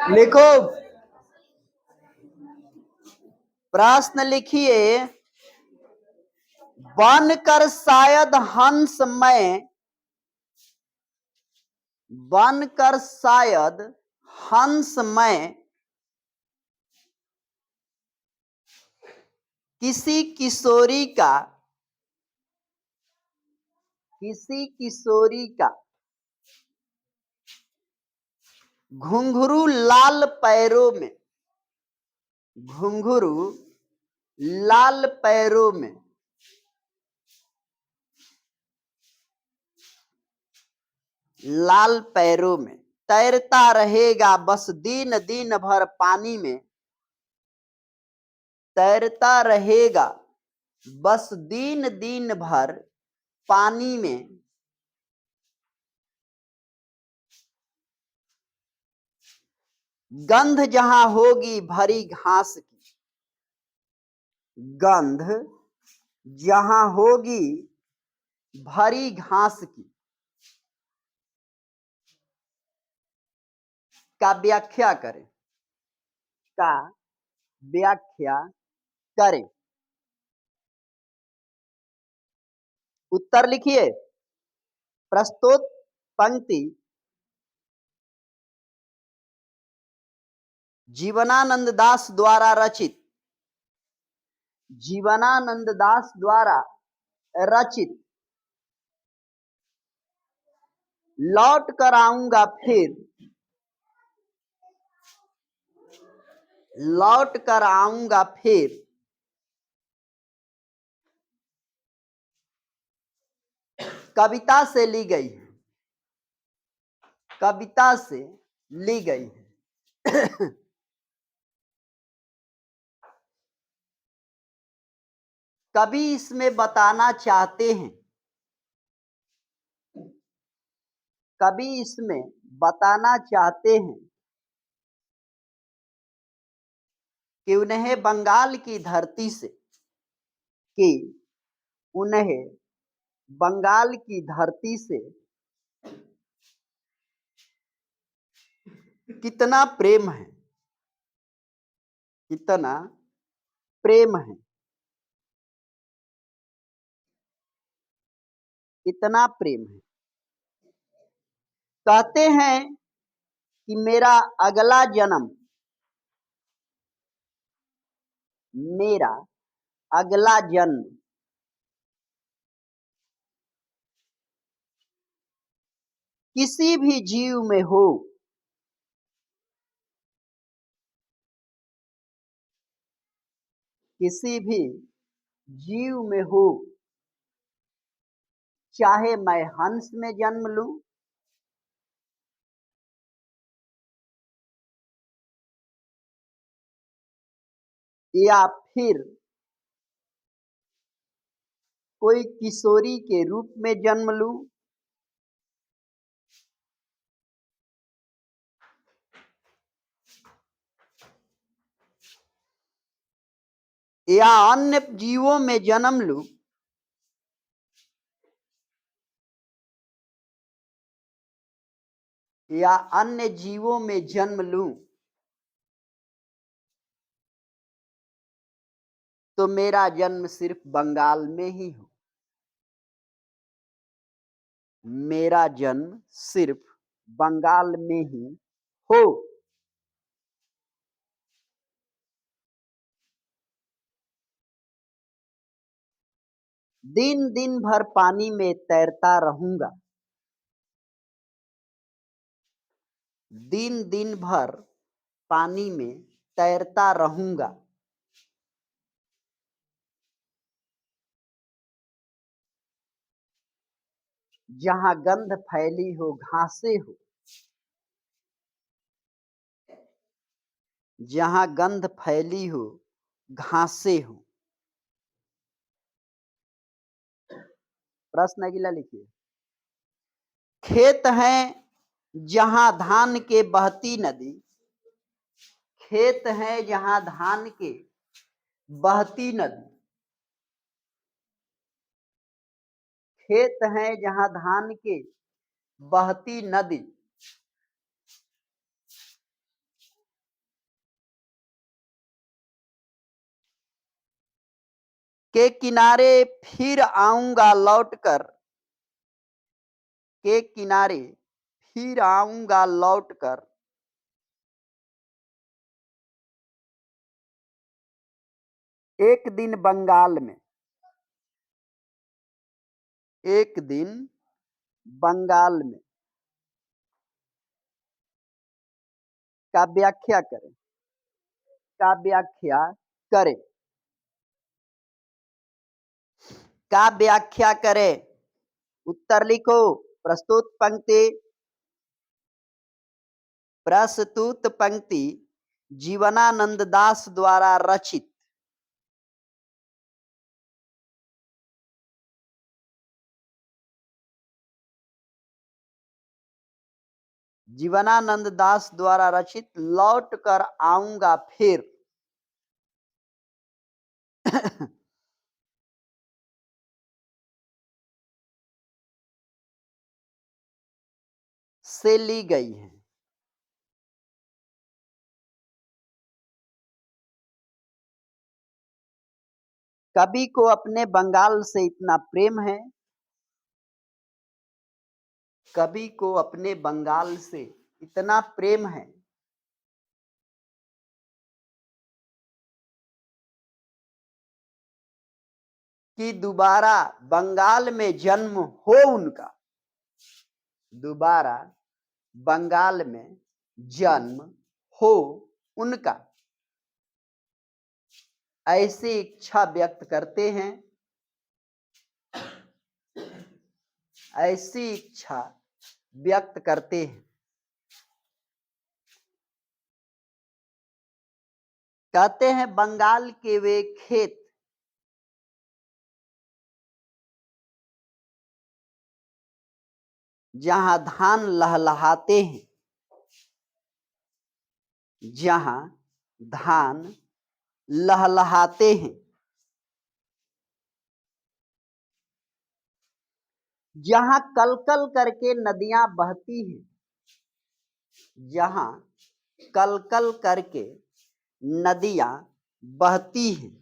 लिखो, प्रश्न लिखिए। बनकर शायद हंस मैं, बनकर शायद हंस मैं, किसी किशोरी का, किसी किशोरी का घुंघरू लाल पैरों में, घुंघरू लाल पैरों में, लाल पैरों में तैरता रहेगा बस दिन दिन भर पानी में, तैरता रहेगा बस दिन दिन भर पानी में, गंध जहां होगी भरी घास की, गंध जहां होगी भरी घास की, का व्याख्या करें, का व्याख्या करें। उत्तर लिखिए। प्रस्तुत पंक्ति जीवनानंद दास द्वारा रचित, जीवनानंद दास द्वारा रचित लौट कर आऊंगा फिर, लौट कर आऊंगा फिर, कविता से ली गई है, कविता से ली गई है। कवि इसमें बताना चाहते हैं, कवि इसमें बताना चाहते हैं कि उन्हें बंगाल की धरती से, कि उन्हें बंगाल की धरती से कितना प्रेम है, कितना प्रेम है, कितना प्रेम है। कहते हैं कि मेरा अगला जन्म, मेरा अगला जन्म किसी भी जीव में हो, किसी भी जीव में हो, चाहे मैं हंस में जन्म लूं, या फिर कोई किशोरी के रूप में जन्म लूं, या अन्य जीवों में जन्म लूं, या अन्य जीवों में जन्म लूं, तो मेरा जन्म सिर्फ बंगाल में ही हो, मेरा जन्म सिर्फ बंगाल में ही हो। दिन दिन भर पानी में तैरता रहूंगा, दिन दिन भर पानी में तैरता रहूंगा, जहां गंध फैली हो घासे हो, जहां गंध फैली हो घासे हो। प्रश्न अगला लिखिए। खेत है जहां धान के बहती नदी, खेत है जहां धान के बहती नदी, खेत है जहां धान के बहती नदी, के किनारे फिर आऊंगा लौटकर, के किनारे फिर आऊंगा लौटकर, एक दिन बंगाल में, एक दिन बंगाल में। का व्याख्या करें, का व्याख्या करें, का व्याख्या करें। उत्तर लिखो। प्रस्तुत पंक्ति, प्रस्तुत पंक्ति जीवनानंद दास द्वारा रचित। जीवनानंद दास द्वारा रचित लौट कर आऊंगा फिर। से ली गई है। कवि को अपने बंगाल से इतना प्रेम है, कवि को अपने बंगाल से इतना प्रेम है कि दोबारा बंगाल में जन्म हो उनका, दोबारा बंगाल में जन्म हो उनका, ऐसी इच्छा व्यक्त करते हैं, ऐसी इच्छा व्यक्त करते हैं। कहते हैं बंगाल के वे खेत जहां धान लहलहाते हैं, जहां धान लहलहाते हैं, जहां कलकल करके नदियां बहती हैं, जहां कलकल करके नदियां बहती हैं,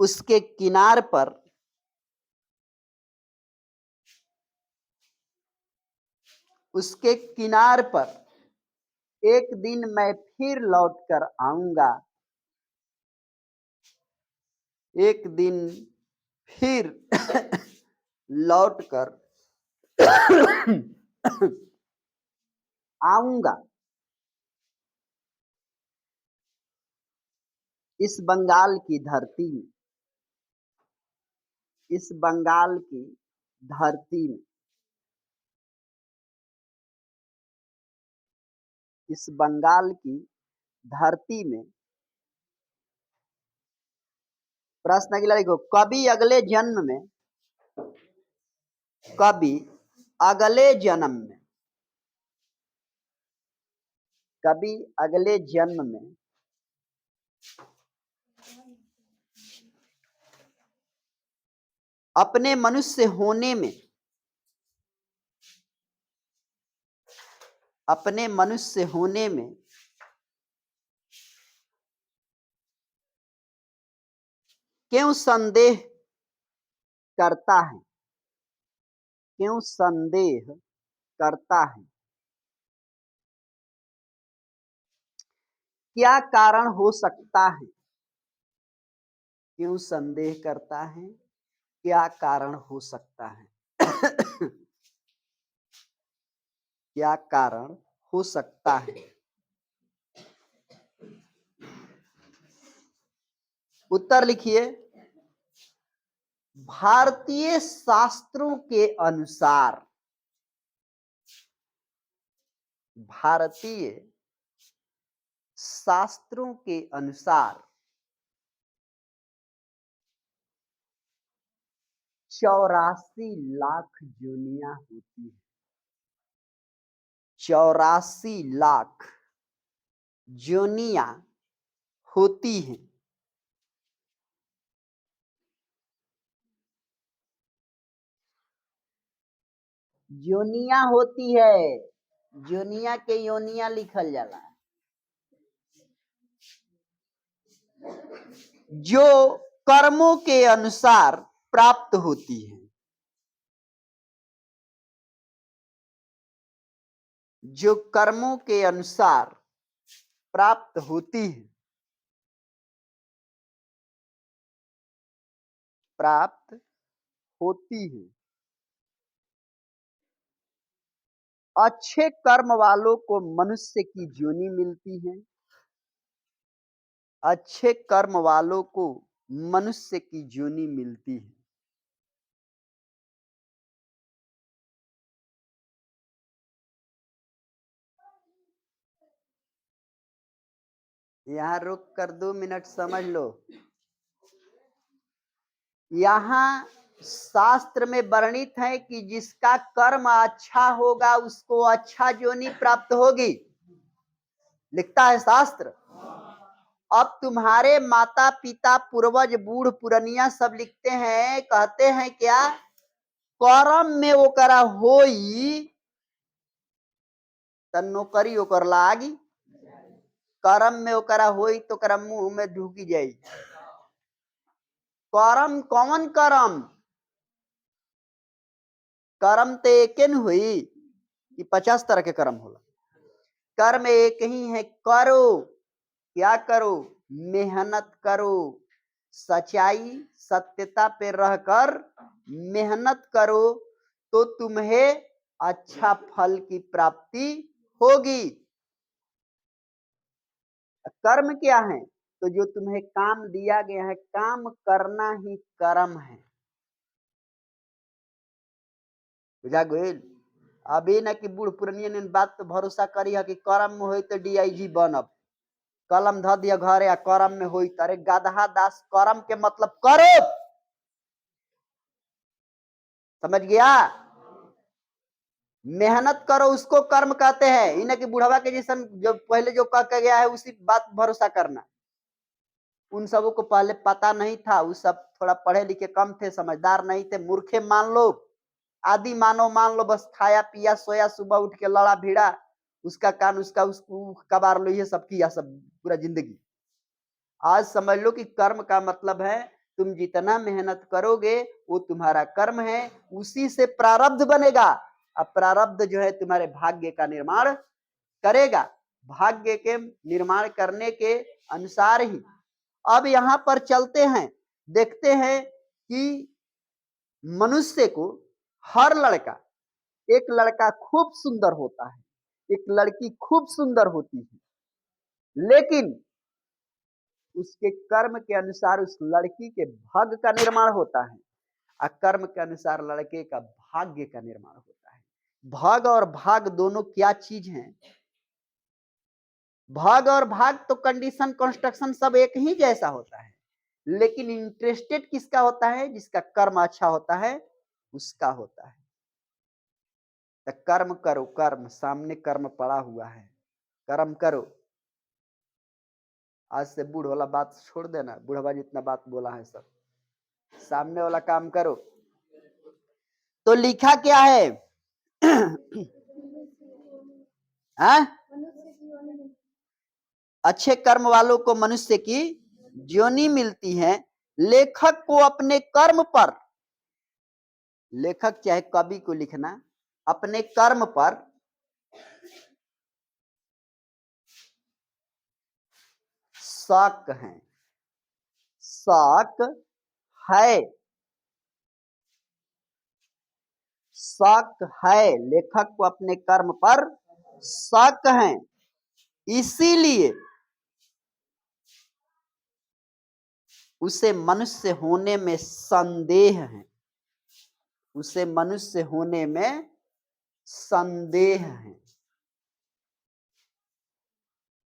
उसके किनार पर, उसके किनार पर एक दिन मैं फिर लौट कर आऊंगा, एक दिन फिर लौट कर आऊंगा इस बंगाल की धरती में, इस बंगाल की धरती में, इस बंगाल की धरती में। प्रश्न अगला लिखो। कभी अगले जन्म में, कभी अगले जन्म में, कभी अगले जन्म में अपने मनुष्य होने में, अपने मनुष्य होने में क्यों संदेह करता है, क्यों संदेह करता है, क्या कारण हो सकता है, क्यों संदेह करता है, क्या कारण हो सकता है, क्या कारण हो सकता है। उत्तर लिखिए। भारतीय शास्त्रों के अनुसार, भारतीय शास्त्रों के अनुसार 84 लाख योनियां होती है, 84 लाख योनियां होती हैं। योनियां होती है, जोनिया के योनिया लिखल जाला, जो कर्मों के अनुसार प्राप्त होती है, जो कर्मों के अनुसार प्राप्त होती है, प्राप्त होती है। अच्छे कर्म वालों को मनुष्य की जोनी मिलती है, अच्छे कर्म वालों को मनुष्य की जोनी मिलती है। यहां रुक कर 2 मिनट समझ लो। यहां शास्त्र में वर्णित है कि जिसका कर्म अच्छा होगा उसको अच्छा जोनी प्राप्त होगी, लिखता है शास्त्र। अब तुम्हारे माता पिता पूर्वज बूढ़ पुरनिया सब लिखते हैं, कहते हैं क्या, कर्म में ओकरा होई त नौकरी ओकर लागी, कर्म में ओकरा होई तो ओकरा मुंह में ढूकी जाई। कर्म कौन कर्म, कर्म तो एक न हुई कि 50 तरह के कर्म होला। कर्म एक ही है, करो, क्या करो, मेहनत करो, सच्चाई सत्यता पे रहकर मेहनत करो तो तुम्हें अच्छा फल की प्राप्ति होगी। कर्म क्या है, तो जो तुम्हें काम दिया गया है, काम करना ही कर्म है। बुझा गोइल। अभी न कि बूढ़ पुरनिया ने बात तो भरोसा करी है कि कर्म में होई तो डीआईजी बनब, कलम ध दिया घरे आ कर्म में होई। अरे गधा दास, कर्म के मतलब करो, समझ गया। मेहनत करो उसको कर्म कहते हैं, इन्हें कि बुढ़ावा के जैसा जो पहले जो कह के गया है उसी बात भरोसा करना। उन सबों को पहले पता नहीं था, उस सब थोड़ा पढ़े लिखे कम थे, समझदार नहीं थे, मूर्खे मान लो, आदि मानव मान लो, बस खाया पिया सोया, सुबह उठ के लड़ा भिड़ा, उसका कान उसका उसको कबार लो, ये सब किया, सब पूरा जिंदगी। आज समझ लो कि कर्म का मतलब है तुम जितना मेहनत करोगे वो तुम्हारा कर्म है, उसी से प्रारब्ध बनेगा। अब प्रारब्ध जो है तुम्हारे भाग्य का निर्माण करेगा, भाग्य के निर्माण करने के अनुसार ही। अब यहां पर चलते हैं, देखते हैं कि मनुष्य को हर लड़का, एक लड़का खूब सुंदर होता है, एक लड़की खूब सुंदर होती है, लेकिन उसके कर्म के अनुसार उस लड़की के भाग्य का निर्माण होता है, और कर्म के अनुसार लड़के का भाग्य का निर्माण होता है। भाग और भाग दोनों क्या चीज हैं? भाग और भाग तो कंडीशन कंस्ट्रक्शन सब एक ही जैसा होता है, लेकिन इंटरेस्टेड किसका होता है? जिसका कर्म अच्छा होता है उसका होता है। तो कर्म करो, कर्म सामने कर्म पड़ा हुआ है, कर्म करो। आज से बूढ़ वाला बात छोड़ देना, बूढ़वा जितना बात बोला है सब, सामने वाला काम करो। तो लिखा क्या है? अच्छे कर्म वालों को मनुष्य की ज्योनि मिलती है। लेखक को अपने कर्म पर, लेखक चाहे कवि को लिखना, अपने कर्म पर शक है, शक है, शक है, लेखक को अपने कर्म पर शक है, इसीलिए उसे मनुष्य होने में संदेह है, उसे मनुष्य होने में संदेह है।